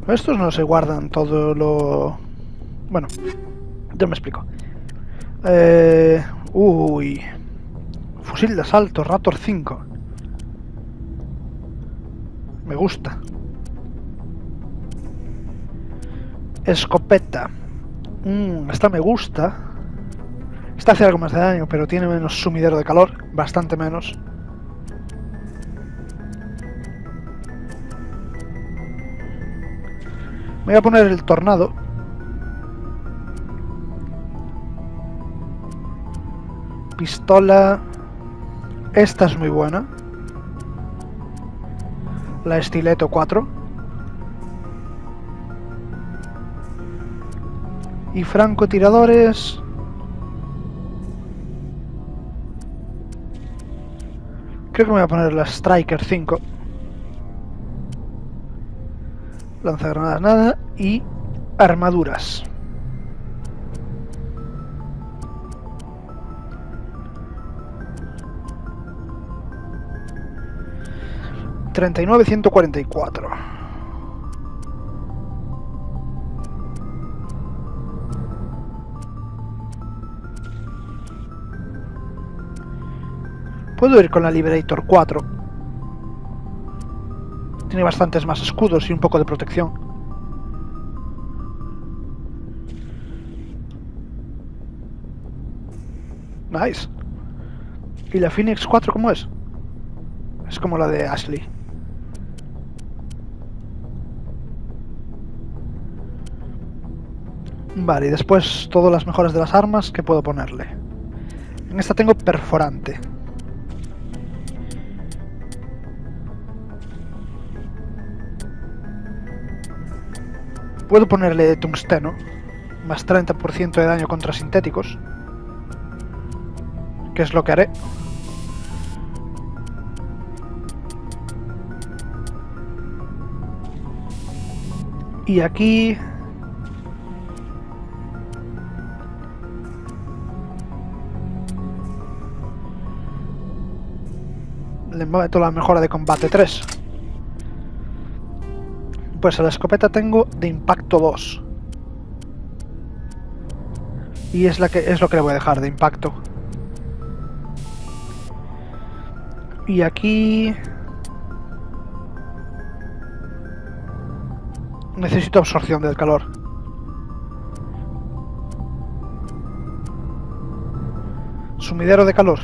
Estos no se guardan todo lo... Bueno, yo me explico. Uy. Fusil de asalto, Raptor 5. Me gusta. Escopeta. Esta me gusta. Esta hace algo más de daño, pero tiene menos sumidero de calor. Bastante menos. Me voy a poner el tornado. Pistola. Esta es muy buena. La estileto 4. Y francotiradores. Creo que me voy a poner la Striker 5. Lanzagranadas nada. Y armaduras. $39,144. Puedo ir con la Liberator 4. Tiene bastantes más escudos y un poco de protección. Nice. ¿Y la Phoenix 4 cómo es? Es como la de Ashley. Vale, y después todas las mejoras de las armas que puedo ponerle. En esta tengo perforante. Puedo ponerle tungsteno, más 30% de daño contra sintéticos, que es lo que haré. Y aquí... le meto la mejora de combate 3. Pues a la escopeta tengo de impacto 2. Y es lo que le voy a dejar de impacto. Y aquí... necesito absorción del calor. Sumidero de calor.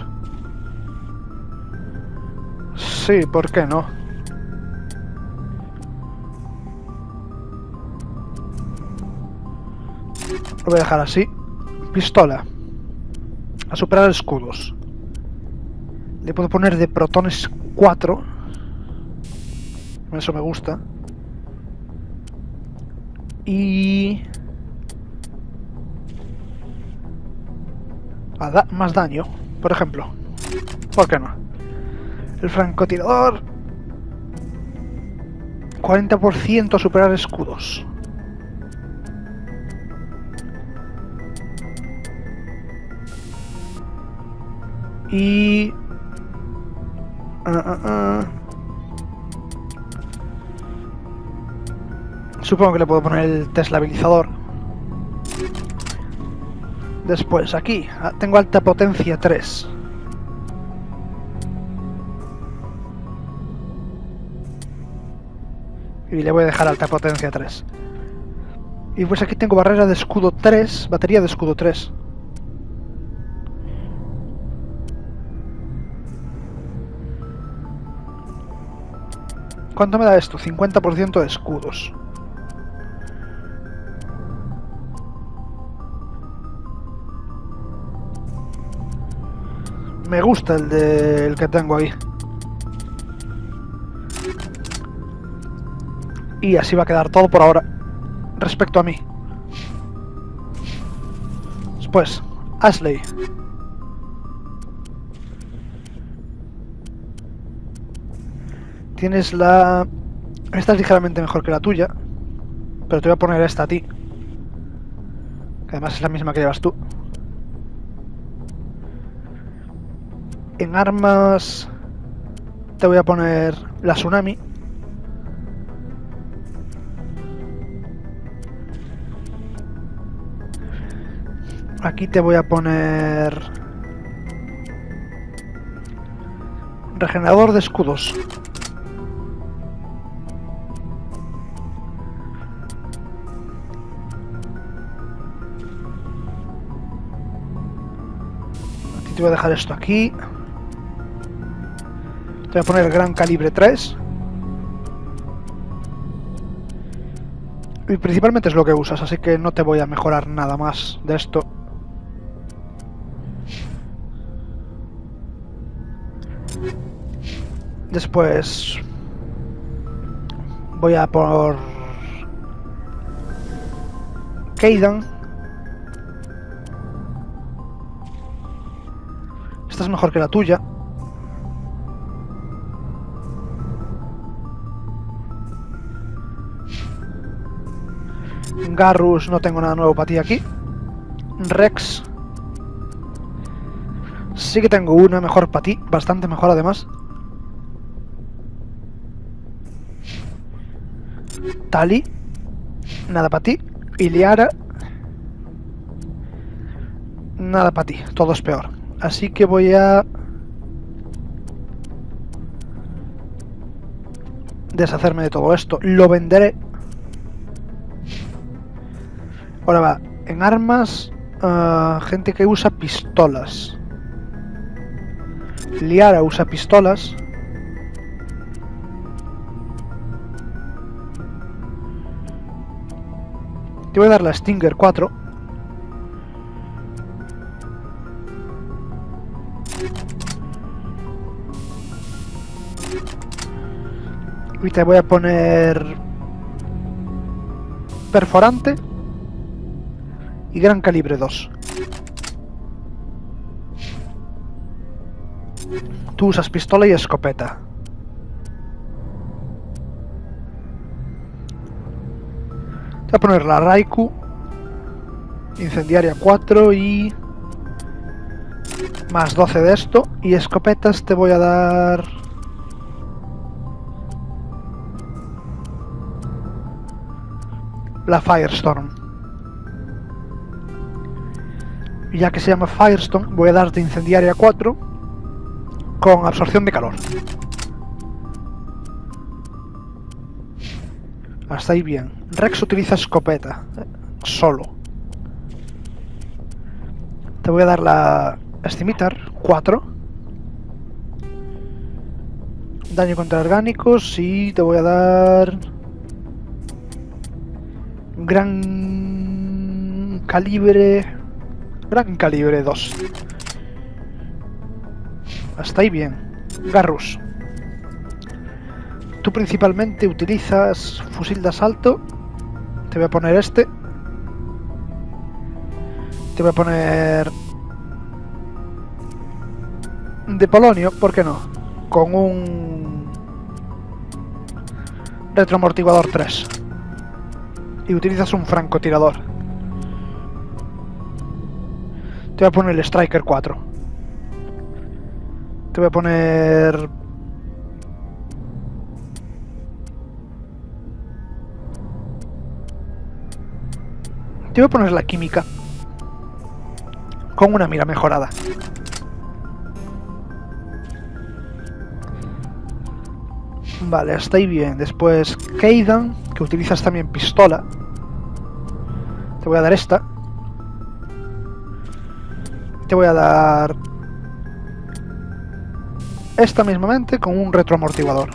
Sí, ¿por qué no? Lo voy a dejar así. Pistola. A superar escudos. Le puedo poner de protones 4. Eso me gusta. Y... más daño, por ejemplo. ¿Por qué no? El francotirador. 40% a superar escudos. Y... supongo que le puedo poner el deslabilizador. Después, aquí, tengo alta potencia 3. Y le voy a dejar alta potencia 3. Y pues aquí tengo barrera de escudo 3, batería de escudo 3. ¿Cuánto me da esto? 50% de escudos. Me gusta el que tengo ahí. Y así va a quedar todo por ahora. Respecto a mí. Después, Ashley. Tienes la... esta es ligeramente mejor que la tuya. Pero te voy a poner esta a ti. Que además es la misma que llevas tú. En armas... te voy a poner la Tsunami. Aquí te voy a poner regenerador de escudos. A ti te voy a dejar esto aquí. Te voy a poner gran calibre 3. Y principalmente es lo que usas, así que no te voy a mejorar nada más de esto. Después voy a por Kaidan. Esta es mejor que la tuya. Garrus, no tengo nada nuevo para ti aquí. Rex. Sí que tengo una mejor para ti, bastante mejor además. Tali. Nada para ti. Iliara. Nada para ti, todo es peor. Así que voy a deshacerme de todo esto. Lo venderé. Ahora va, en armas, gente que usa pistolas. Liara usa pistolas. Te voy a dar la Stinger 4. Y te voy a poner perforante y gran calibre 2. Tú usas pistola y escopeta. Te voy a poner la Raikou, incendiaria 4 y más 12 de esto. Y escopetas te voy a dar la Firestorm. Y ya que se llama Firestorm, voy a darte incendiaria 4 con absorción de calor. Hasta ahí bien. Rex utiliza escopeta solo. Te voy a dar la Scimitar 4. Daño contra orgánicos y te voy a dar gran calibre 2. Hasta ahí bien. Garrus. Tú principalmente utilizas fusil de asalto. Te voy a poner este. Te voy a poner de polonio, ¿por qué no? Con un retroamortiguador 3. Y utilizas un francotirador. Te voy a poner el Striker 4. Te voy a poner te voy a poner la química con una mira mejorada. Vale, hasta ahí bien. Después Kaidan, que utilizas también pistola. Te voy a dar esta. Te voy a dar esta mismamente con un retroamortiguador.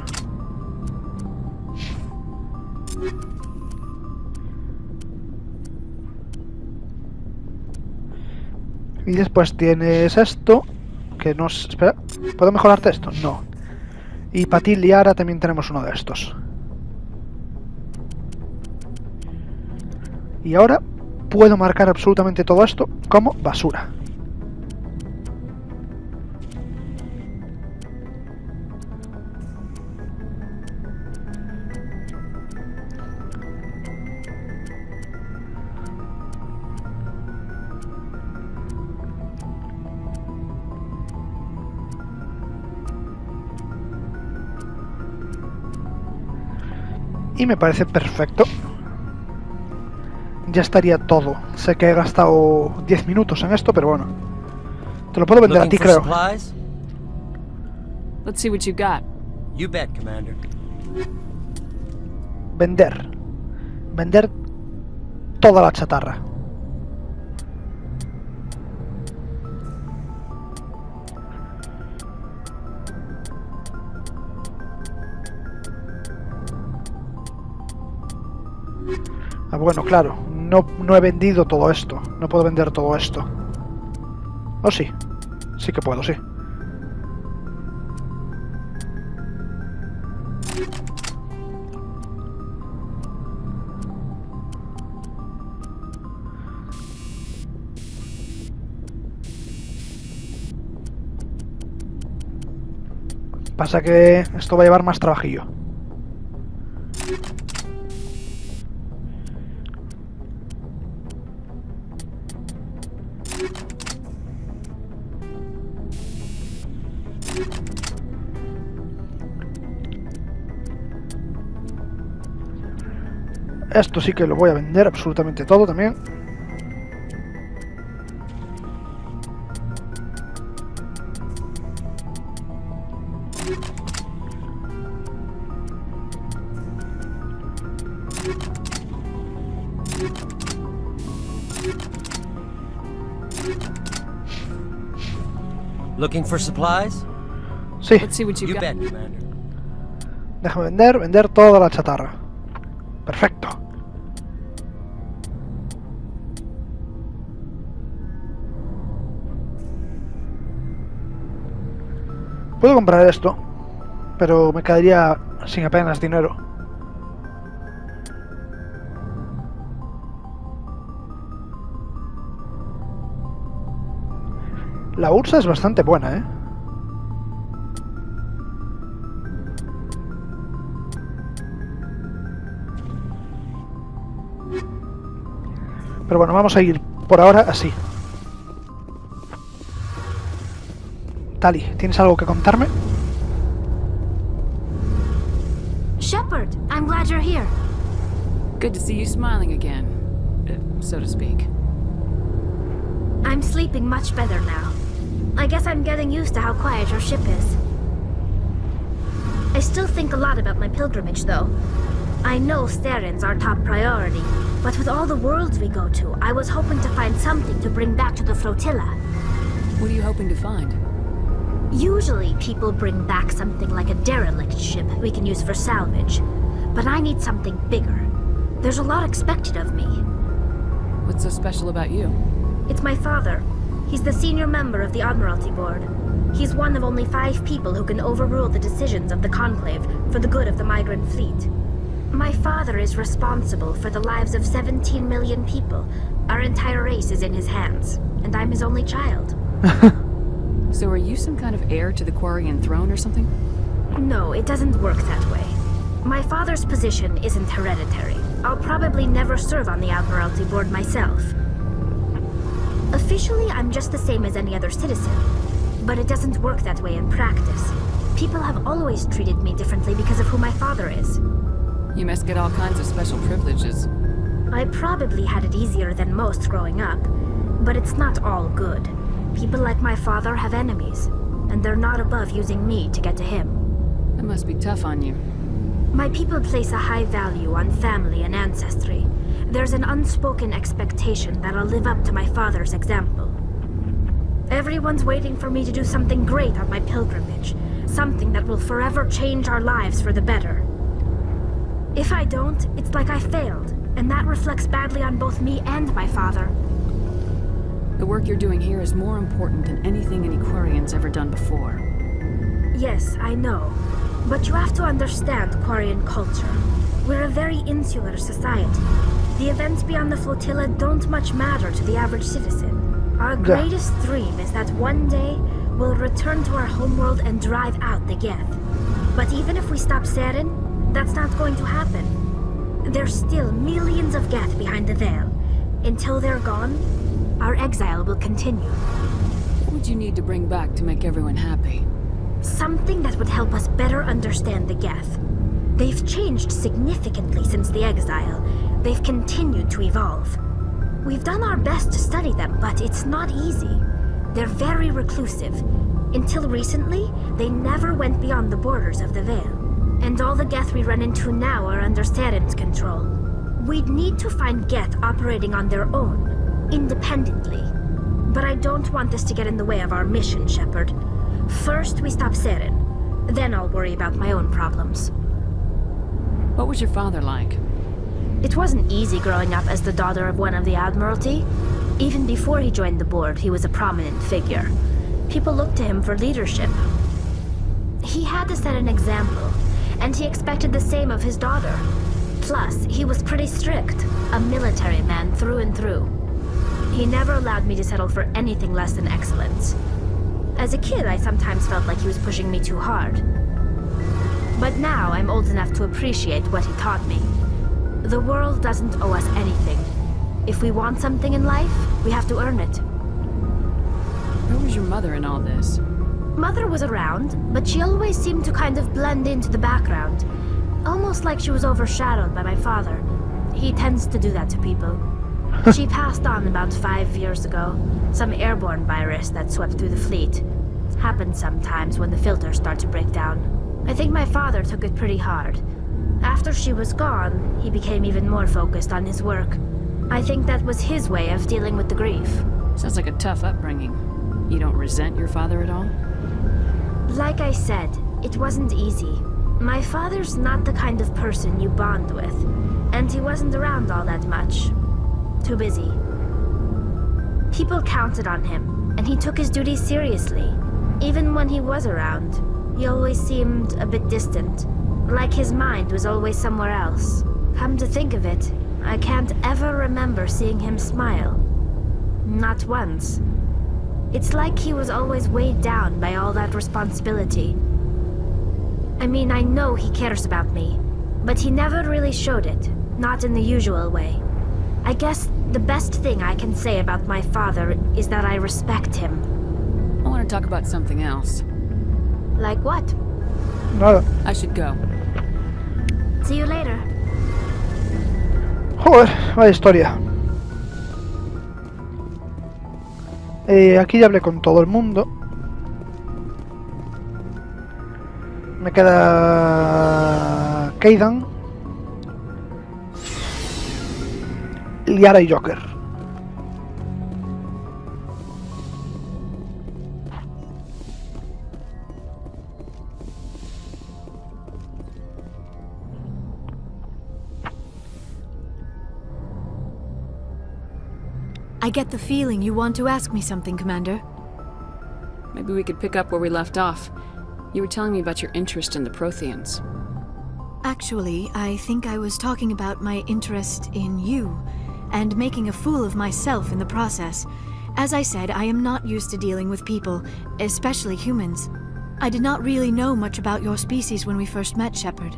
Y después tienes esto, que no... Espera, ¿puedo mejorarte esto? No. Y para ti, Liara, también tenemos uno de estos. Y ahora puedo marcar absolutamente todo esto como basura. Y me parece perfecto. ya estaría todo. Sé que he gastado 10 minutos en esto, pero bueno. Te lo puedo vender a ti, creo. Let's see what you got. You bet, Commander. Vender. Vender toda la chatarra. Ah, bueno, claro. No he vendido todo esto. No puedo vender todo esto. ¿O sí? Sí que puedo, sí. Pasa que esto va a llevar más trabajillo. Esto sí que lo voy a vender absolutamente todo también. Looking for supplies? Sí, Let's see what you You got. bet, Commander. déjame vender toda la chatarra. Perfecto. Puedo comprar esto, pero me quedaría sin apenas dinero. La ursa es bastante buena, ¿eh? Pero bueno, vamos a ir por ahora así. Tali, ¿tienes algo que contarme? Shepard, I'm glad you're here. Good to see you smiling again, so to speak. I'm sleeping much better now. I guess I'm getting used to how quiet your ship is. I still think a lot about my pilgrimage, though. I know Starin's our top priority, but with all the worlds we go to, I was hoping to find something to bring back to the flotilla. What are you hoping to find? Usually, people bring back something like a derelict ship we can use for salvage. But I need something bigger. There's a lot expected of me. What's so special about you? It's my father. He's the senior member of the Admiralty Board. He's one of only 5 people who can overrule the decisions of the Conclave for the good of the migrant fleet. My father is responsible for the lives of 17 million people. Our entire race is in his hands, and I'm his only child. So are you some kind of heir to the Quarian throne or something? No, it doesn't work that way. My father's position isn't hereditary. I'll probably never serve on the Admiralty Board myself. Officially, I'm just the same as any other citizen. But it doesn't work that way in practice. People have always treated me differently because of who my father is. You must get all kinds of special privileges. I probably had it easier than most growing up, but it's not all good. People like my father have enemies, and they're not above using me to get to him. That must be tough on you. My people place a high value on family and ancestry. There's an unspoken expectation that I'll live up to my father's example. Everyone's waiting for me to do something great on my pilgrimage, something that will forever change our lives for the better. If I don't, it's like I failed, and that reflects badly on both me and my father. The work you're doing here is more important than anything any Quarian's ever done before. Yes, I know. But you have to understand Quarian culture. We're a very insular society. The events beyond the flotilla don't much matter to the average citizen. Our greatest dream is that one day we'll return to our homeworld and drive out the Geth. But even if we stop Saren, that's not going to happen. There's still millions of Geth behind the veil. Until they're gone, our exile will continue. What would you need to bring back to make everyone happy? Something that would help us better understand the Geth. They've changed significantly since the exile. They've continued to evolve. We've done our best to study them, but it's not easy. They're very reclusive. Until recently, they never went beyond the borders of the Veil. And all the Geth we run into now are under Saren's control. We'd need to find Geth operating on their own, independently. But I don't want this to get in the way of our mission, Shepard. First, we stop Saren. Then I'll worry about my own problems. What was your father like? It wasn't easy growing up as the daughter of one of the Admiralty. Even before he joined the board, he was a prominent figure. People looked to him for leadership. He had to set an example, and he expected the same of his daughter. Plus, he was pretty strict, a military man through and through. He never allowed me to settle for anything less than excellence. As a kid, I sometimes felt like he was pushing me too hard. But now I'm old enough to appreciate what he taught me. The world doesn't owe us anything. If we want something in life, we have to earn it. Where was your mother in all this? Mother was around, but she always seemed to kind of blend into the background. Almost like she was overshadowed by my father. He tends to do that to people. She passed on about 5 years ago. Some airborne virus that swept through the fleet. Happens sometimes when the filters start to break down. I think my father took it pretty hard. After she was gone, he became even more focused on his work. I think that was his way of dealing with the grief. Sounds like a tough upbringing. You don't resent your father at all? Like I said, it wasn't easy. My father's not the kind of person you bond with, and he wasn't around all that much. Too busy. People counted on him, and he took his duties seriously. Even when he was around, he always seemed a bit distant, like his mind was always somewhere else. Come to think of it, I can't ever remember seeing him smile. Not once. It's like he was always weighed down by all that responsibility. I mean, I know he cares about me, but he never really showed it, not in the usual way. I guess the best thing I can say about my father is that I respect him. I want to talk about something else. Like what? Nada. I should go. See you later. Joder, vaya historia. Aquí ya hablé con todo el mundo. Me queda Kaidan, Liara y Joker. I get the feeling you want to ask me something, Commander. Maybe we could pick up where we left off. You were telling me about your interest in the Protheans. Actually, I think I was talking about my interest in you, and making a fool of myself in the process. As I said, I am not used to dealing with people, especially humans. I did not really know much about your species when we first met, Shepard.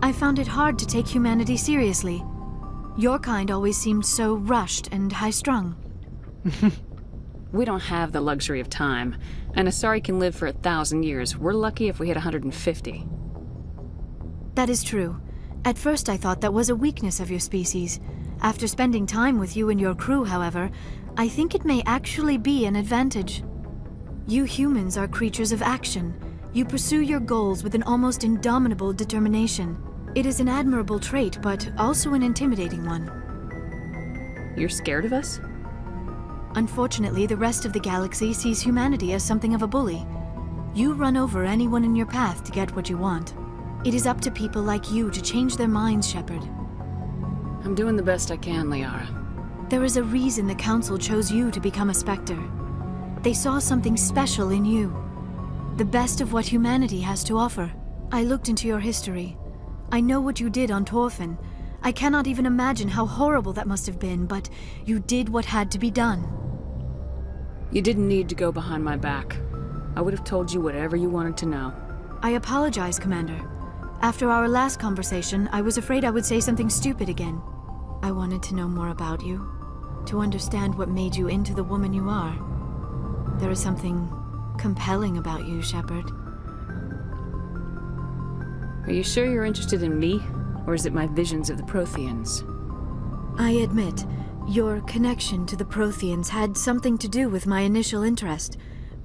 I found it hard to take humanity seriously. Your kind always seemed so rushed and high-strung. We don't have the luxury of time, and Asari can live for 1,000 years. We're lucky if we hit 150. That is true. At first I thought that was a weakness of your species. After spending time with you and your crew, however, I think it may actually be an advantage. You humans are creatures of action. You pursue your goals with an almost indomitable determination. It is an admirable trait, but also an intimidating one. You're scared of us? Unfortunately, the rest of the galaxy sees humanity as something of a bully. You run over anyone in your path to get what you want. It is up to people like you to change their minds, Shepard. I'm doing the best I can, Liara. There is a reason the Council chose you to become a Spectre. They saw something special in you. The best of what humanity has to offer. I looked into your history. I know what you did on Torfin. I cannot even imagine how horrible that must have been, but you did what had to be done. You didn't need to go behind my back. I would have told you whatever you wanted to know. I apologize, Commander. After our last conversation, I was afraid I would say something stupid again. I wanted to know more about you, to understand what made you into the woman you are. There is something compelling about you, Shepard. Are you sure you're interested in me, or is it my visions of the Protheans? I admit, Your connection to the Protheans had something to do with my initial interest,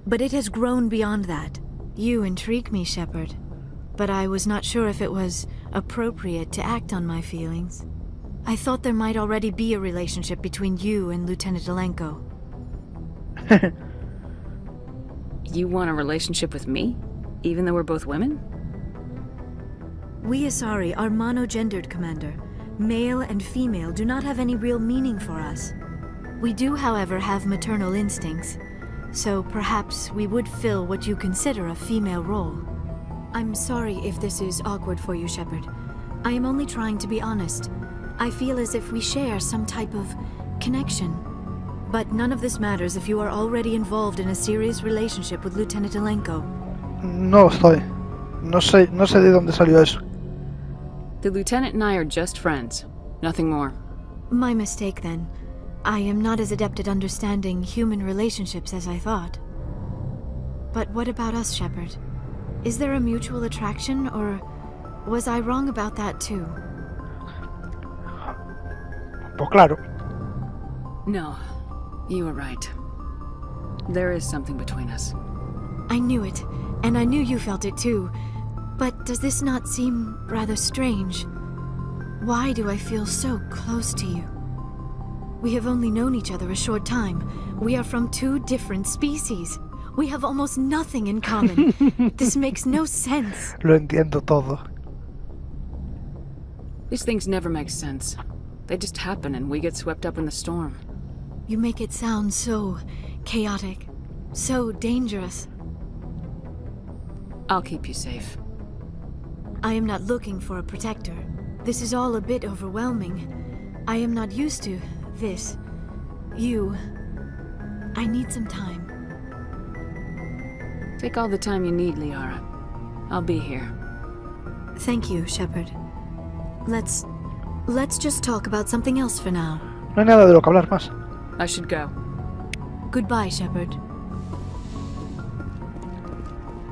but it has grown beyond that. You intrigue me, Shepard, but I was not sure if it was appropriate to act on my feelings. I thought there might already be a relationship between you and Lieutenant Alenko. You want a relationship with me? Even though we're both women? We Asari are monogendered, Commander. Male and female do not have any real meaning for us. We do, however, have maternal instincts, so perhaps we would fill what you consider a female role. I'm sorry if this is awkward for you, Shepard. I am only trying to be honest. I feel as if we share some type of connection. But none of this matters if you are already involved in a serious relationship with Lieutenant Alenko. No estoy. No sé de dónde salió eso. The lieutenant and I are just friends. Nothing more. My mistake, then. I am not as adept at understanding human relationships as I thought. But what about us, Shepard? Is there a mutual attraction, or was I wrong about that too? Pues claro. No, you were right. There is something between us. I knew it, and I knew you felt it too. But does this not seem rather strange? Why do I feel so close to you? We have only known each other a short time. We are from two different species. We have almost nothing in common. This makes no sense. Lo entiendo todo. These things never make sense. They just happen and we get swept up in the storm. You make it sound so chaotic, so dangerous. I'll keep you safe. I am not looking for a protector. This is all a bit overwhelming. I am not used to this. You. I need some time. Take all the time you need, Liara. I'll be here. Thank you, Shepard. Let's just talk about something else for now. No hay nada de lo que hablar más. I should go. Goodbye, Shepard.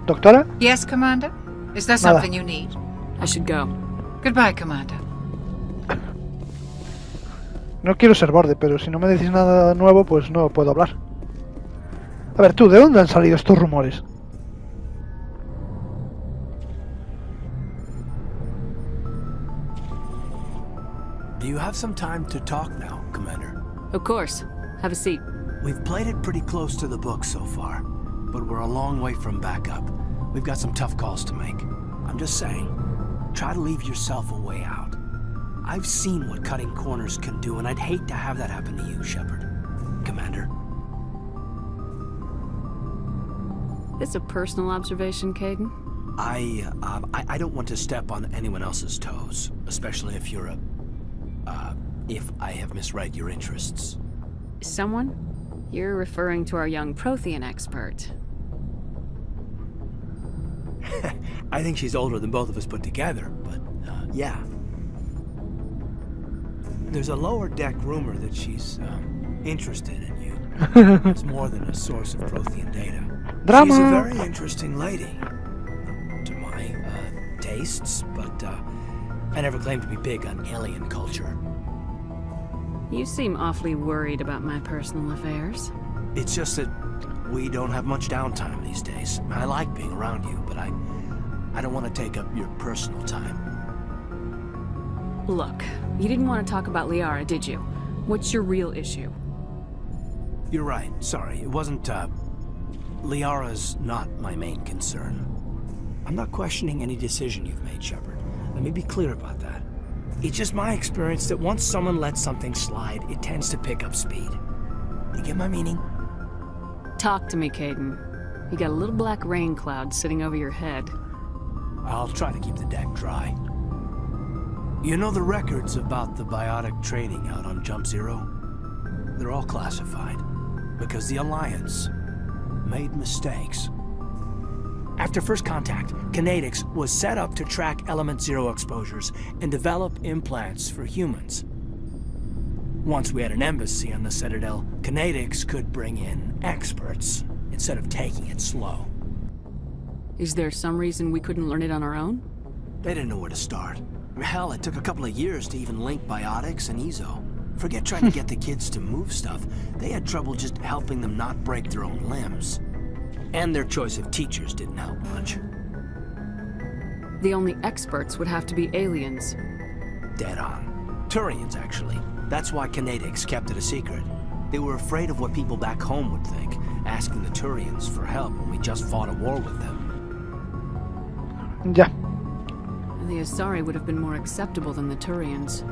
¿Doctora? Yes, Commander? Is there Nada. something you need? I should go. Goodbye, Commander. No quiero ser borde, pero si no me decís nada nuevo, pues no puedo hablar. A ver, tú, ¿de dónde han salido estos rumores? Do you have some time to talk now, Commander? Of course. Have a seat. We've played it pretty close to the book so far, but we're a long way from backup. We've got some tough calls to make. I'm just saying, try to leave yourself a way out. I've seen what cutting corners can do, and I'd hate to have that happen to you, Shepard. Commander. It's a personal observation, Caden. I don't want to step on anyone else's toes, especially if you're if I have misread your interests. Someone? You're referring to our young Prothean expert. I think she's older than both of us put together, but, yeah. There's a lower deck rumor that she's, interested in you. It's more than a source of Prothean data. Drama. She's a very interesting lady. To my, tastes, but, I never claimed to be big on alien culture. You seem awfully worried about my personal affairs. It's just that we don't have much downtime these days. I like being around you, but I don't want to take up your personal time. Look, you didn't want to talk about Liara, did you? What's your real issue? You're right. Sorry. It wasn't, Liara's not my main concern. I'm not questioning any decision you've made, Shepard. Let me be clear about that. It's just my experience that once someone lets something slide, it tends to pick up speed. You get my meaning? Talk to me, Caden. You got a little black rain cloud sitting over your head. I'll try to keep the deck dry. You know the records about the biotic training out on Jump Zero? They're all classified, because the Alliance made mistakes. After first contact, Kinetics was set up to track Element Zero exposures and develop implants for humans. Once we had an embassy on the Citadel, Kinetics could bring in experts instead of taking it slow. Is there some reason we couldn't learn it on our own? They didn't know where to start. Hell, it took a couple of years to even link biotics and EZO. Forget trying to get the kids to move stuff. They had trouble just helping them not break their own limbs. And their choice of teachers didn't help much. The only experts would have to be aliens. Dead on. Turians, actually. That's why Canadics kept it a secret. They were afraid of what people back home would think, asking the Turians for help when we just fought a war with them. Ya. The Asari would have been more acceptable than the Turians.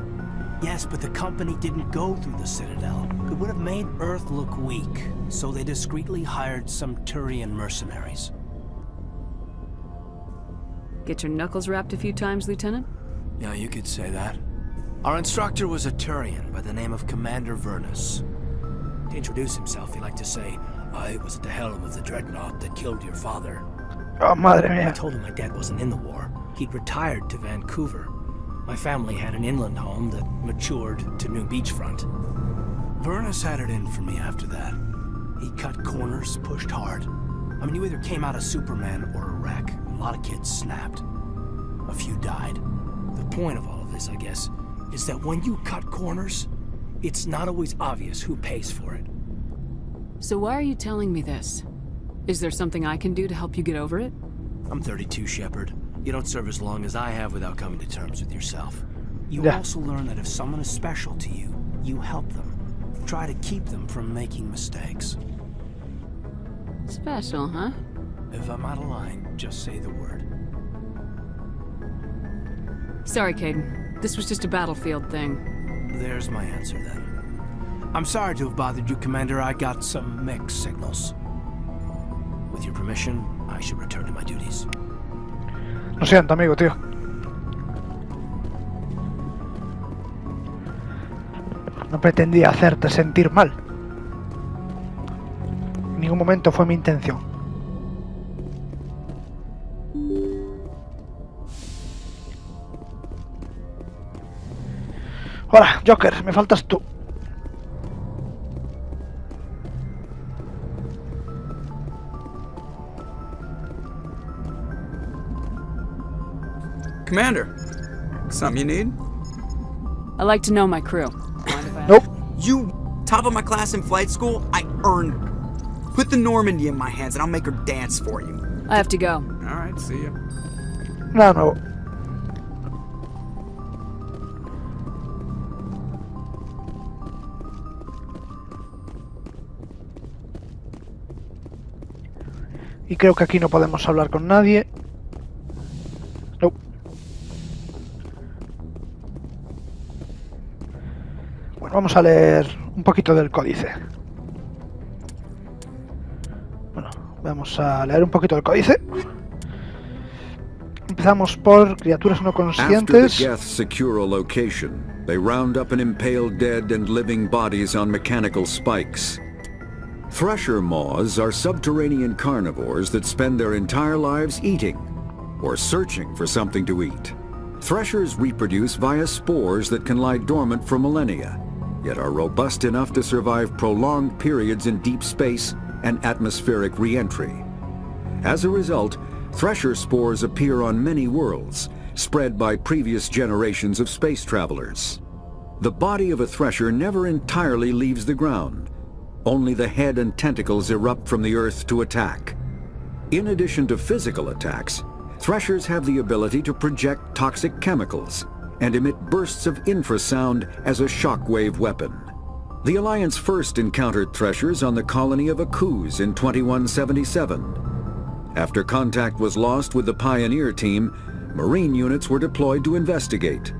Yes, but the company didn't go through the Citadel. It would have made Earth look weak, so they discreetly hired some Turian mercenaries. Get your knuckles rapped a few times, Lieutenant? Yeah, you could say that. Our instructor was a Turian by the name of Commander Vernus. To introduce himself, he liked to say, I was at the helm of the dreadnought that killed your father. Oh, madre I mía. told him my dad wasn't in the war. He'd retired to Vancouver. My family had an inland home that matured to new beachfront. Vernus had it in for me after that. He cut corners, pushed hard. I mean, you either came out a Superman or a wreck. A lot of kids snapped. A few died. The point of all of this, I guess, is that when you cut corners, it's not always obvious who pays for it. So why are you telling me this? Is there something I can do to help you get over it? I'm 32, Shepard. You don't serve as long as I have without coming to terms with yourself. You Yeah. also learn that if someone is special to you, you help them. Try to keep them from making mistakes. Special, huh? If I'm out of line, just say the word. Sorry, Caden. This was just a battlefield thing. There's my answer then. I'm sorry to have bothered you, Commander. I got some mixed signals. With your permission, I should return to my duties. Lo siento, amigo, tío. No pretendía hacerte sentir mal. En ningún momento fue mi intención. Hola, Joker, me faltas tú. Commander, something you need? I like to know my crew. Mind if I Nope. You top of my class in flight school? I earned it. Put the Normandy in my hands and I'll make her dance for you. I have to go. Alright, see ya. Nada nuevo. Y creo que aquí no podemos hablar con nadie. No. Bueno, vamos a leer un poquito del códice. Bueno, vamos a leer un poquito del códice. Empezamos por criaturas no After the conscientes. Geth secure a location, they round up and impale dead and living bodies on mechanical spikes. Thresher maws are subterranean carnivores that spend their entire lives eating, or searching for something to eat. Threshers reproduce via spores that can lie dormant for millennia, yet are robust enough to survive prolonged periods in deep space and atmospheric re-entry. As a result, thresher spores appear on many worlds, spread by previous generations of space travelers. The body of a thresher never entirely leaves the ground. Only the head and tentacles erupt from the earth to attack. In addition to physical attacks, threshers have the ability to project toxic chemicals and emit bursts of infrasound as a shockwave weapon. The Alliance first encountered threshers on the colony of Akuz in 2177. After contact was lost with the Pioneer team, Marine units were deployed to investigate.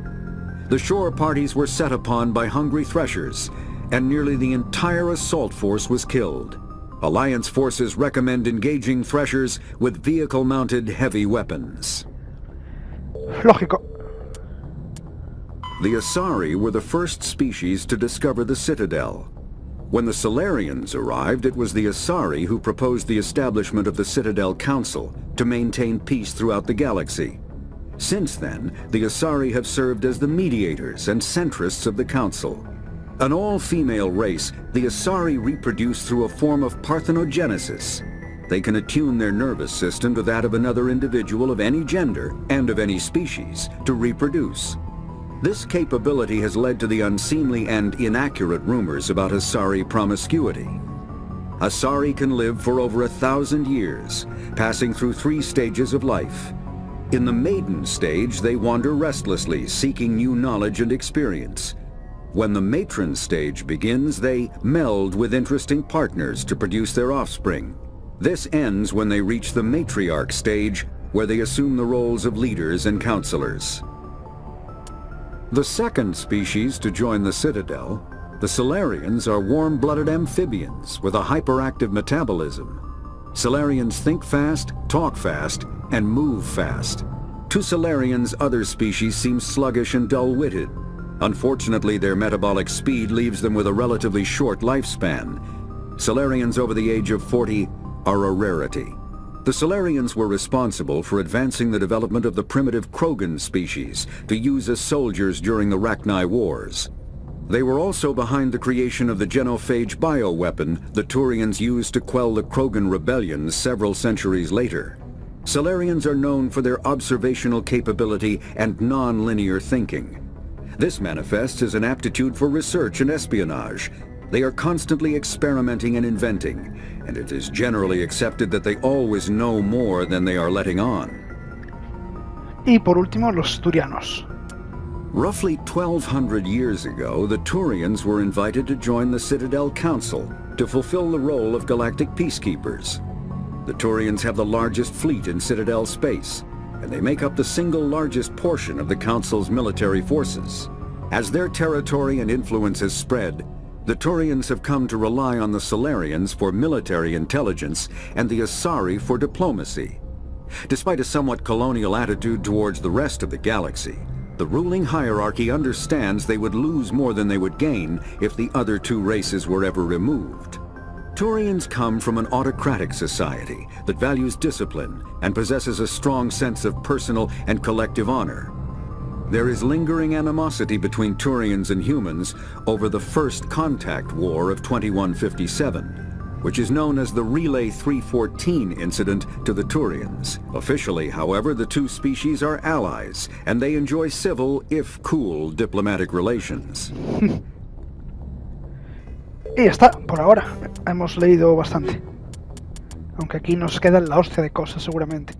The shore parties were set upon by hungry threshers, and nearly the entire assault force was killed. Alliance forces recommend engaging threshers with vehicle-mounted heavy weapons. Lógico. The Asari were the first species to discover the Citadel. When the Solarians arrived, it was the Asari who proposed the establishment of the Citadel Council to maintain peace throughout the galaxy. Since then, the Asari have served as the mediators and centrists of the Council. An all-female race, the Asari reproduce through a form of parthenogenesis. They can attune their nervous system to that of another individual of any gender and of any species to reproduce. This capability has led to the unseemly and inaccurate rumors about Asari promiscuity. Asari can live for over 1,000 years, passing through 3 stages of life. In the maiden stage, they wander restlessly, seeking new knowledge and experience. When the matron stage begins, they meld with interesting partners to produce their offspring. This ends when they reach the matriarch stage, where they assume the roles of leaders and counselors. The second species to join the Citadel, the Solarians, are warm-blooded amphibians with a hyperactive metabolism. Solarians think fast, talk fast, and move fast. To Solarians, other species seem sluggish and dull-witted. Unfortunately, their metabolic speed leaves them with a relatively short lifespan. Solarians over the age of 40 are a rarity. The Solarians were responsible for advancing the development of the primitive Krogan species to use as soldiers during the Rachni Wars. They were also behind the creation of the genophage bioweapon the Turians used to quell the Krogan rebellions several centuries later. Solarians are known for their observational capability and non-linear thinking. This manifests as an aptitude for research and espionage. They are constantly experimenting and inventing, and it is generally accepted that they always know more than they are letting on. Y por último, los Turianos. Roughly 1,200 years ago, the Turians were invited to join the Citadel Council to fulfill the role of galactic peacekeepers. The Turians have the largest fleet in Citadel space, and they make up the single largest portion of the Council's military forces. As their territory and influence has spread, the Turians have come to rely on the Solarians for military intelligence and the Asari for diplomacy. Despite a somewhat colonial attitude towards the rest of the galaxy, the ruling hierarchy understands they would lose more than they would gain if the other 2 races were ever removed. Turians come from an autocratic society that values discipline and possesses a strong sense of personal and collective honor. There is lingering animosity between Turians and humans over the First Contact War of 2157, which is known as the Relay 314 incident to the Turians. Officially, however, the 2 species are allies, and they enjoy civil, if cool, diplomatic relations. Y ya está, por ahora. Hemos leído bastante. Aunque aquí nos queda la hostia de cosas, seguramente.